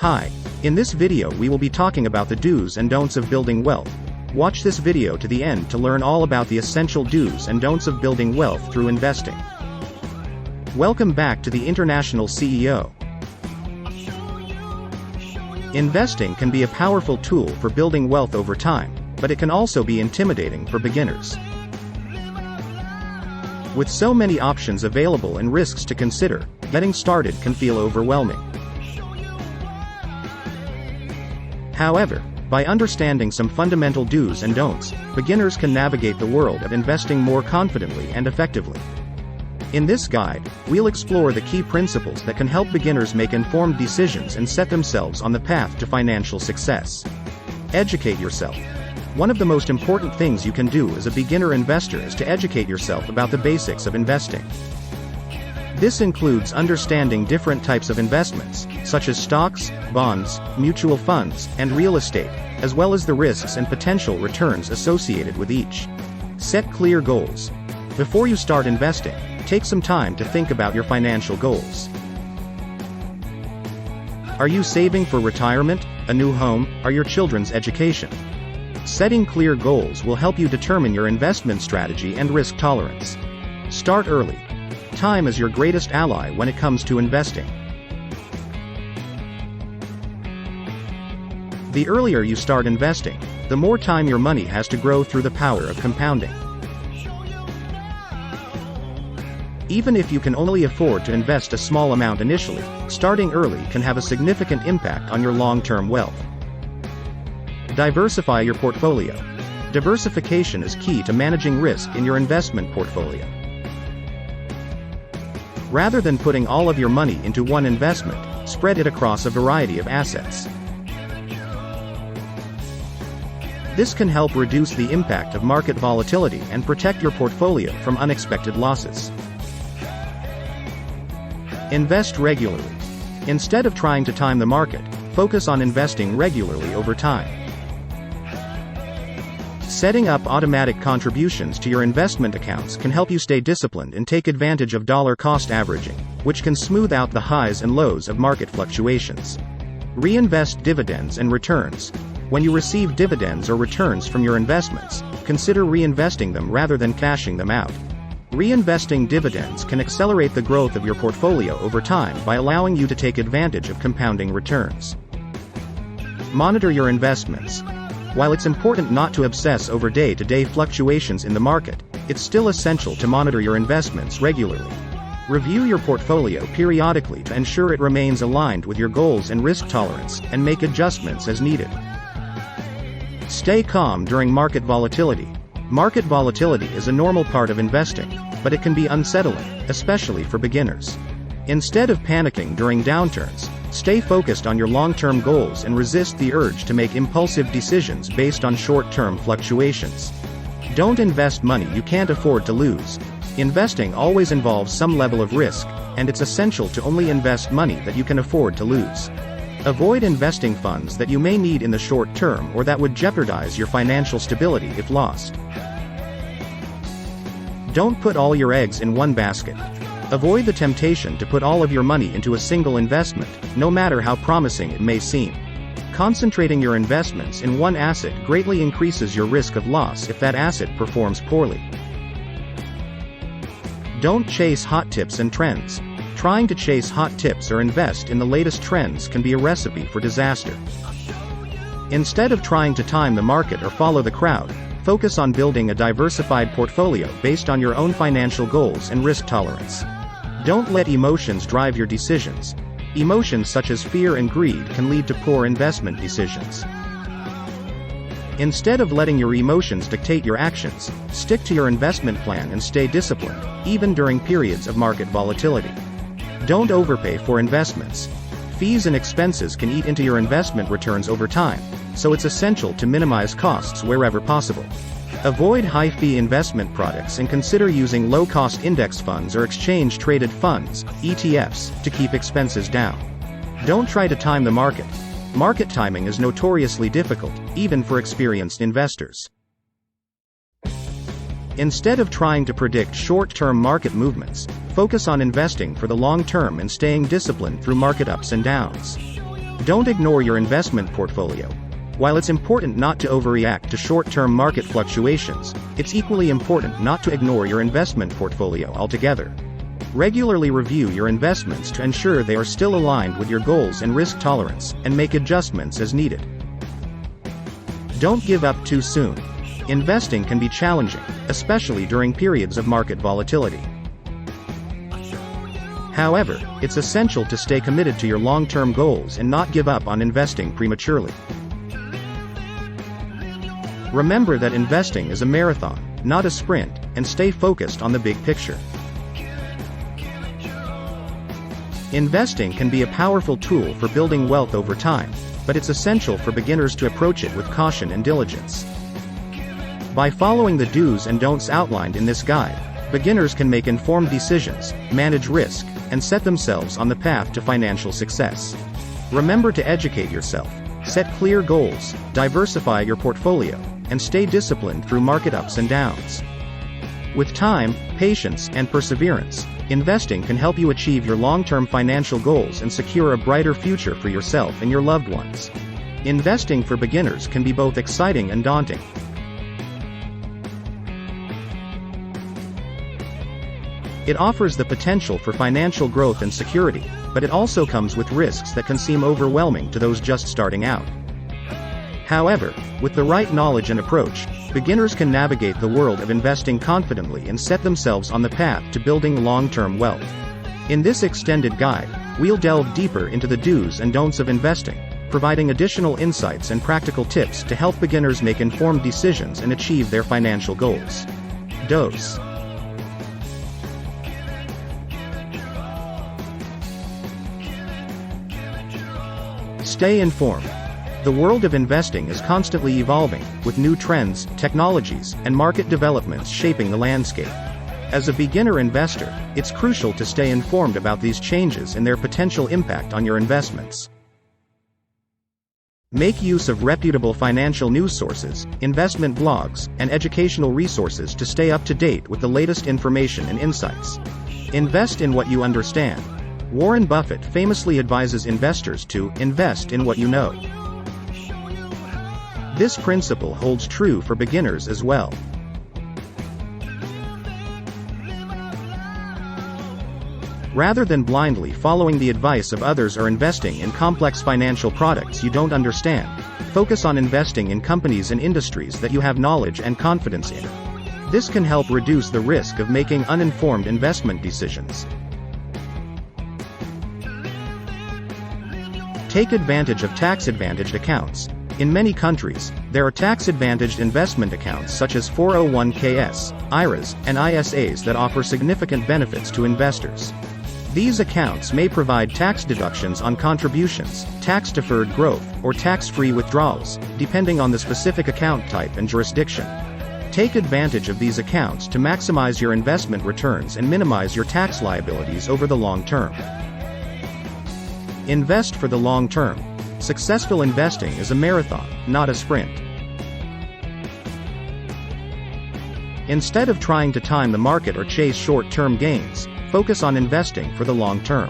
Hi. In this video we will be talking about the do's and don'ts of building wealth. Watch this video to the end to learn all about the essential do's and don'ts of building wealth through investing. Welcome back to the International CEO. Investing can be a powerful tool for building wealth over time, but it can also be intimidating for beginners. With so many options available and risks to consider, getting started can feel overwhelming. However, by understanding some fundamental do's and don'ts, beginners can navigate the world of investing more confidently and effectively. In this guide, we'll explore the key principles that can help beginners make informed decisions and set themselves on the path to financial success. Educate yourself. One of the most important things you can do as a beginner investor is to educate yourself about the basics of investing. This includes understanding different types of investments, such as stocks, bonds, mutual funds, and real estate, as well as the risks and potential returns associated with each. Set clear goals. Before you start investing, take some time to think about your financial goals. Are you saving for retirement, a new home, or your children's education? Setting clear goals will help you determine your investment strategy and risk tolerance. Start early. Time is your greatest ally when it comes to investing. The earlier you start investing, the more time your money has to grow through the power of compounding. Even if you can only afford to invest a small amount initially, starting early can have a significant impact on your long-term wealth. Diversify your portfolio. Diversification is key to managing risk in your investment portfolio. Rather than putting all of your money into one investment, spread it across a variety of assets. This can help reduce the impact of market volatility and protect your portfolio from unexpected losses. Invest regularly. Instead of trying to time the market, focus on investing regularly over time. Setting up automatic contributions to your investment accounts can help you stay disciplined and take advantage of dollar-cost averaging, which can smooth out the highs and lows of market fluctuations. Reinvest dividends and returns. When you receive dividends or returns from your investments, consider reinvesting them rather than cashing them out. Reinvesting dividends can accelerate the growth of your portfolio over time by allowing you to take advantage of compounding returns. Monitor your investments. While it's important not to obsess over day-to-day fluctuations in the market, it's still essential to monitor your investments regularly. Review your portfolio periodically to ensure it remains aligned with your goals and risk tolerance, and make adjustments as needed. Stay calm during market volatility. Market volatility is a normal part of investing, but it can be unsettling, especially for beginners. Instead of panicking during downturns, stay focused on your long-term goals and resist the urge to make impulsive decisions based on short-term fluctuations. Don't invest money you can't afford to lose. Investing always involves some level of risk, and it's essential to only invest money that you can afford to lose. Avoid investing funds that you may need in the short term or that would jeopardize your financial stability if lost. Don't put all your eggs in one basket. Avoid the temptation to put all of your money into a single investment, no matter how promising it may seem. Concentrating your investments in one asset greatly increases your risk of loss if that asset performs poorly. Don't chase hot tips and trends. Trying to chase hot tips or invest in the latest trends can be a recipe for disaster. Instead of trying to time the market or follow the crowd, focus on building a diversified portfolio based on your own financial goals and risk tolerance. Don't let emotions drive your decisions. Emotions such as fear and greed can lead to poor investment decisions. Instead of letting your emotions dictate your actions, stick to your investment plan and stay disciplined, even during periods of market volatility. Don't overpay for investments. Fees and expenses can eat into your investment returns over time, so it's essential to minimize costs wherever possible. Avoid high-fee investment products and consider using low-cost index funds or exchange-traded funds, ETFs, to keep expenses down. Don't try to time the market. Market timing is notoriously difficult, even for experienced investors. Instead of trying to predict short-term market movements, focus on investing for the long term and staying disciplined through market ups and downs. Don't ignore your investment portfolio. While it's important not to overreact to short-term market fluctuations, it's equally important not to ignore your investment portfolio altogether. Regularly review your investments to ensure they are still aligned with your goals and risk tolerance, and make adjustments as needed. Don't give up too soon. Investing can be challenging, especially during periods of market volatility. However, it's essential to stay committed to your long-term goals and not give up on investing prematurely. Remember that investing is a marathon, not a sprint, and stay focused on the big picture. Investing can be a powerful tool for building wealth over time, but it's essential for beginners to approach it with caution and diligence. By following the do's and don'ts outlined in this guide, beginners can make informed decisions, manage risk, and set themselves on the path to financial success. Remember to educate yourself, set clear goals, diversify your portfolio, and stay disciplined through market ups and downs. With time, patience, and perseverance, investing can help you achieve your long-term financial goals and secure a brighter future for yourself and your loved ones. Investing for beginners can be both exciting and daunting. It offers the potential for financial growth and security, but it also comes with risks that can seem overwhelming to those just starting out. However, with the right knowledge and approach, beginners can navigate the world of investing confidently and set themselves on the path to building long-term wealth. In this extended guide, we'll delve deeper into the do's and don'ts of investing, providing additional insights and practical tips to help beginners make informed decisions and achieve their financial goals. Do's. Stay informed. The world of investing is constantly evolving, with new trends, technologies, and market developments shaping the landscape. As a beginner investor, it's crucial to stay informed about these changes and their potential impact on your investments. Make use of reputable financial news sources, investment blogs, and educational resources to stay up to date with the latest information and insights. Invest in what you understand. Warren Buffett famously advises investors to invest in what you know. This principle holds true for beginners as well. Rather than blindly following the advice of others or investing in complex financial products you don't understand, focus on investing in companies and industries that you have knowledge and confidence in. This can help reduce the risk of making uninformed investment decisions. Take advantage of tax-advantaged accounts. In many countries, there are tax-advantaged investment accounts such as 401ks, IRAs, and ISAs that offer significant benefits to investors. These accounts may provide tax deductions on contributions, tax-deferred growth, or tax-free withdrawals, depending on the specific account type and jurisdiction. Take advantage of these accounts to maximize your investment returns and minimize your tax liabilities over the long term. Invest for the long term. Successful investing is a marathon, not a sprint. Instead of trying to time the market or chase short-term gains, focus on investing for the long term.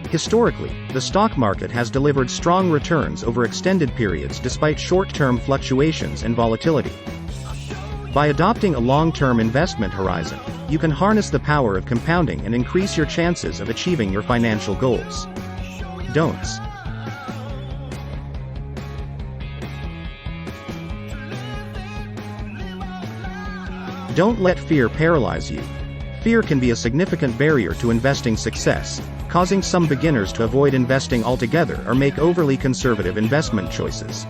Historically, the stock market has delivered strong returns over extended periods despite short-term fluctuations and volatility. By adopting a long-term investment horizon, you can harness the power of compounding and increase your chances of achieving your financial goals. Don'ts. Don't let fear paralyze you. Fear can be a significant barrier to investing success, causing some beginners to avoid investing altogether or make overly conservative investment choices.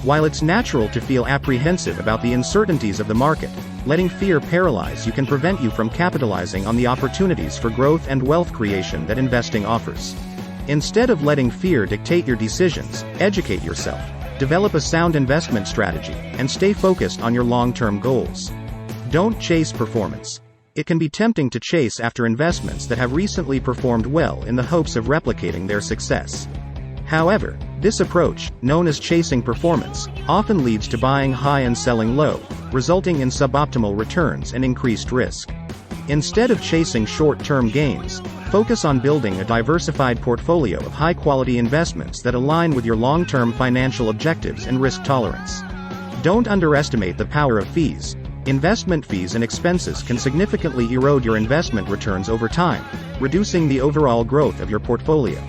While it's natural to feel apprehensive about the uncertainties of the market, letting fear paralyze you can prevent you from capitalizing on the opportunities for growth and wealth creation that investing offers. Instead of letting fear dictate your decisions, educate yourself, develop a sound investment strategy, and stay focused on your long-term goals. Don't chase performance. It can be tempting to chase after investments that have recently performed well in the hopes of replicating their success. However, this approach, known as chasing performance, often leads to buying high and selling low, resulting in suboptimal returns and increased risk. Instead of chasing short-term gains, focus on building a diversified portfolio of high-quality investments that align with your long-term financial objectives and risk tolerance. Don't underestimate the power of fees. Investment fees and expenses can significantly erode your investment returns over time, reducing the overall growth of your portfolio.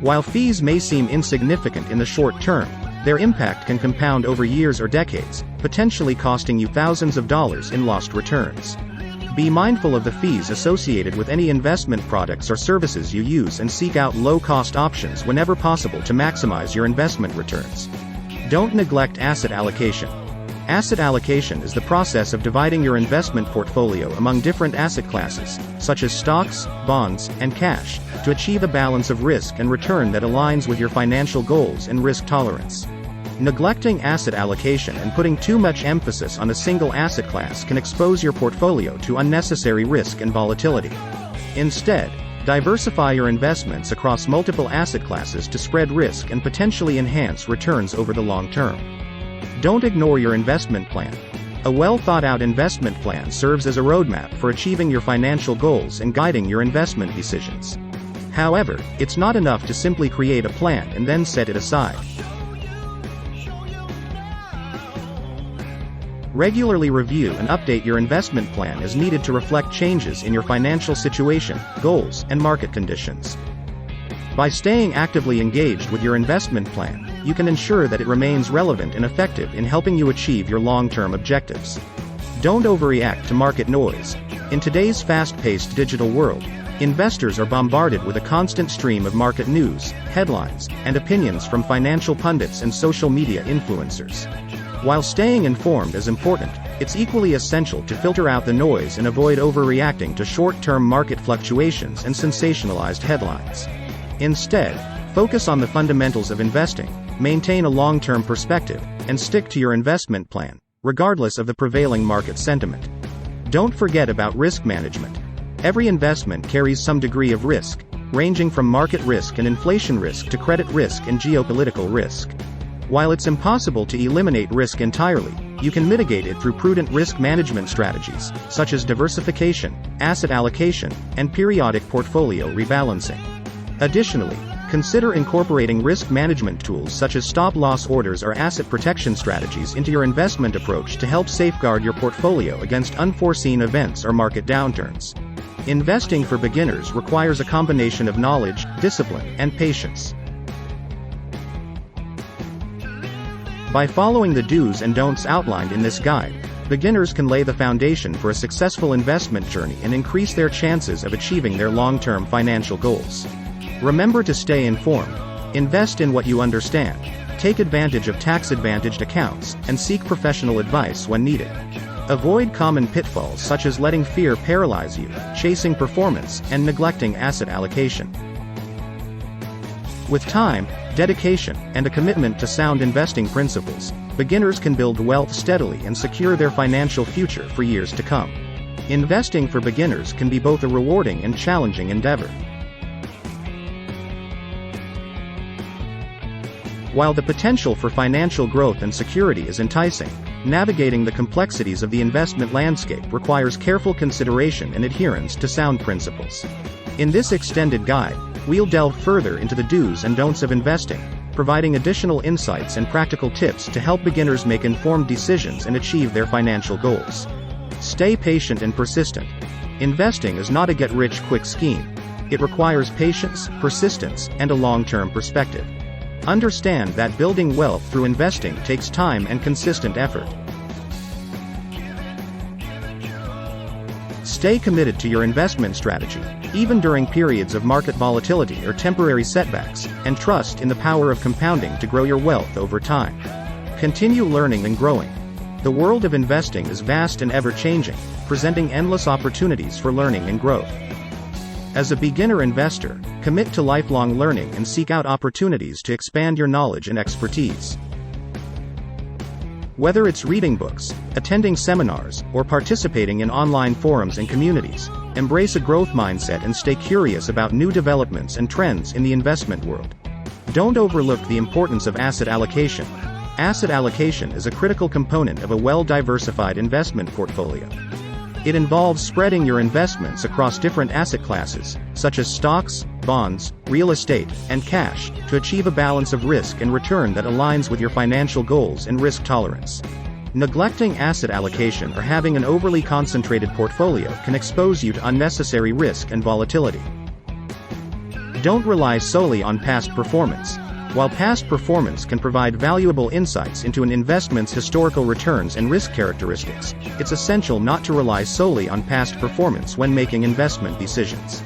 While fees may seem insignificant in the short term, their impact can compound over years or decades, potentially costing you thousands of dollars in lost returns. Be mindful of the fees associated with any investment products or services you use and seek out low-cost options whenever possible to maximize your investment returns. Don't neglect asset allocation. Asset allocation is the process of dividing your investment portfolio among different asset classes, such as stocks, bonds, and cash, to achieve a balance of risk and return that aligns with your financial goals and risk tolerance. Neglecting asset allocation and putting too much emphasis on a single asset class can expose your portfolio to unnecessary risk and volatility. Instead, diversify your investments across multiple asset classes to spread risk and potentially enhance returns over the long term. Don't ignore your investment plan. A well-thought-out investment plan serves as a roadmap for achieving your financial goals and guiding your investment decisions. However, it's not enough to simply create a plan and then set it aside. Regularly review and update your investment plan as needed to reflect changes in your financial situation, goals, and market conditions. By staying actively engaged with your investment plan, you can ensure that it remains relevant and effective in helping you achieve your long-term objectives. Don't overreact to market noise. In today's fast-paced digital world, investors are bombarded with a constant stream of market news, headlines, and opinions from financial pundits and social media influencers. While staying informed is important, it's equally essential to filter out the noise and avoid overreacting to short-term market fluctuations and sensationalized headlines. Instead, focus on the fundamentals of investing, maintain a long-term perspective, and stick to your investment plan, regardless of the prevailing market sentiment. Don't forget about risk management. Every investment carries some degree of risk, ranging from market risk and inflation risk to credit risk and geopolitical risk. While it's impossible to eliminate risk entirely, you can mitigate it through prudent risk management strategies, such as diversification, asset allocation, and periodic portfolio rebalancing. Additionally, consider incorporating risk management tools such as stop-loss orders or asset protection strategies into your investment approach to help safeguard your portfolio against unforeseen events or market downturns. Investing for beginners requires a combination of knowledge, discipline, and patience. By following the do's and don'ts outlined in this guide, beginners can lay the foundation for a successful investment journey and increase their chances of achieving their long-term financial goals. Remember to stay informed, invest in what you understand, take advantage of tax-advantaged accounts, and seek professional advice when needed. Avoid common pitfalls such as letting fear paralyze you, chasing performance, and neglecting asset allocation. With time, dedication, and a commitment to sound investing principles, beginners can build wealth steadily and secure their financial future for years to come. Investing for beginners can be both a rewarding and challenging endeavor. While the potential for financial growth and security is enticing, navigating the complexities of the investment landscape requires careful consideration and adherence to sound principles. In this extended guide, we'll delve further into the do's and don'ts of investing, providing additional insights and practical tips to help beginners make informed decisions and achieve their financial goals. Stay patient and persistent. Investing is not a get-rich-quick scheme. It requires patience, persistence, and a long-term perspective. Understand that building wealth through investing takes time and consistent effort. Stay committed to your investment strategy, even during periods of market volatility or temporary setbacks, and trust in the power of compounding to grow your wealth over time. Continue learning and growing. The world of investing is vast and ever-changing, presenting endless opportunities for learning and growth. As a beginner investor, commit to lifelong learning and seek out opportunities to expand your knowledge and expertise. Whether it's reading books, attending seminars, or participating in online forums and communities, embrace a growth mindset and stay curious about new developments and trends in the investment world. Don't overlook the importance of asset allocation. Asset allocation is a critical component of a well-diversified investment portfolio. It involves spreading your investments across different asset classes, such as stocks, bonds, real estate, and cash, to achieve a balance of risk and return that aligns with your financial goals and risk tolerance. Neglecting asset allocation or having an overly concentrated portfolio can expose you to unnecessary risk and volatility. Don't rely solely on past performance. While past performance can provide valuable insights into an investment's historical returns and risk characteristics, it's essential not to rely solely on past performance when making investment decisions.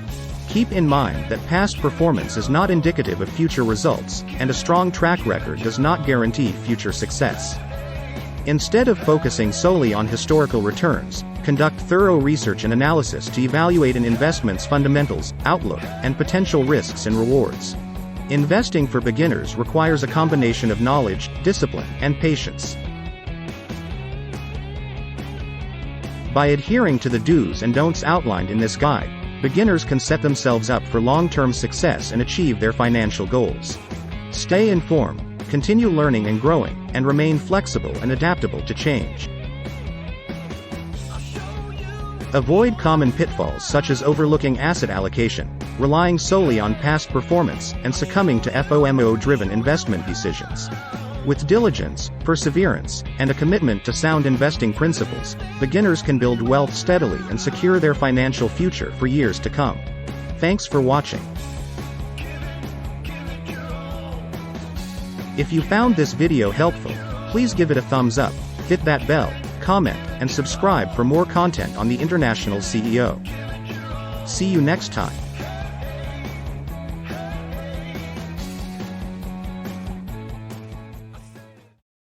Keep in mind that past performance is not indicative of future results, and a strong track record does not guarantee future success. Instead of focusing solely on historical returns, conduct thorough research and analysis to evaluate an investment's fundamentals, outlook, and potential risks and rewards. Investing for beginners requires a combination of knowledge, discipline, and patience. By adhering to the do's and don'ts outlined in this guide, beginners can set themselves up for long-term success and achieve their financial goals. Stay informed, continue learning and growing, and remain flexible and adaptable to change. Avoid common pitfalls such as overlooking asset allocation, relying solely on past performance, and succumbing to FOMO-driven investment decisions. With diligence, perseverance, and a commitment to sound investing principles, beginners can build wealth steadily and secure their financial future for years to come. Thanks for watching. If you found this video helpful, please give it a thumbs up, hit that bell, comment, and subscribe for more content on the International CEO. See you next time.